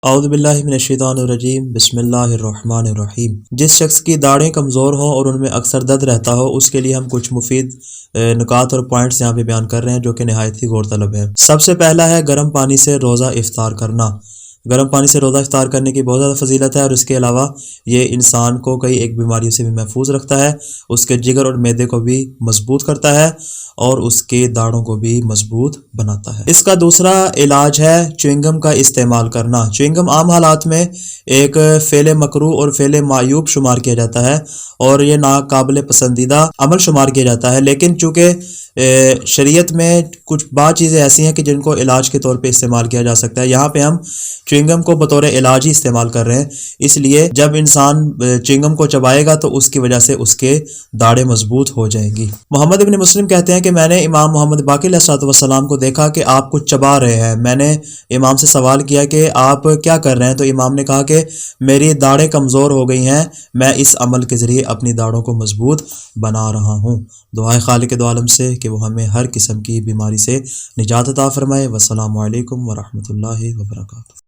اعوذ باللہ من الشیطان الرجیم بسم اللہ الرحمن الرحیم۔ جس شخص کی داڑھیں کمزور ہوں اور ان میں اکثر درد رہتا ہو، اس کے لیے ہم کچھ مفید نکات اور پوائنٹس یہاں پہ بیان کر رہے ہیں جو کہ نہایت ہی غور طلب ہے۔ سب سے پہلا ہے گرم پانی سے روزہ افطار کرنا۔ گرم پانی سے روزہ افطار کرنے کی بہت زیادہ فضیلت ہے، اور اس کے علاوہ یہ انسان کو کئی ایک بیماریوں سے بھی محفوظ رکھتا ہے، اس کے جگر اور معدے کو بھی مضبوط کرتا ہے اور اس کے داڑھوں کو بھی مضبوط بناتا ہے۔ اس کا دوسرا علاج ہے چوئنگم کا استعمال کرنا۔ چوئنگم عام حالات میں ایک فعل مکروہ اور فعل معیوب شمار کیا جاتا ہے اور یہ ناقابل پسندیدہ عمل شمار کیا جاتا ہے، لیکن چونکہ شریعت میں کچھ بعض چیزیں ایسی ہیں کہ جن کو علاج کے طور پہ استعمال کیا جا سکتا ہے۔ یہاں پہ ہم چوئنگم کو بطور علاج ہی استعمال کر رہے ہیں، اس لیے جب انسان چوئنگم کو چبائے گا تو اس کی وجہ سے اس کے داڑھیں مضبوط ہو جائیں گی۔ محمد ابن مسلم کہتے ہیں کہ میں نے امام محمد باقر علیہ السلام کو دیکھا کہ آپ کچھ چبا رہے ہیں۔ میں نے امام سے سوال کیا کہ آپ کیا کر رہے ہیں، تو امام نے کہا کہ میری داڑھیں کمزور ہو گئی ہیں، میں اس عمل کے ذریعے اپنی داڑھوں کو مضبوط بنا رہا ہوں۔ دعائے خالق دو عالم سے کہ وہ ہمیں ہر قسم کی بیماری سے نجات عطا فرمائے۔ والسلام علیکم ورحمۃ اللہ وبرکاتہ۔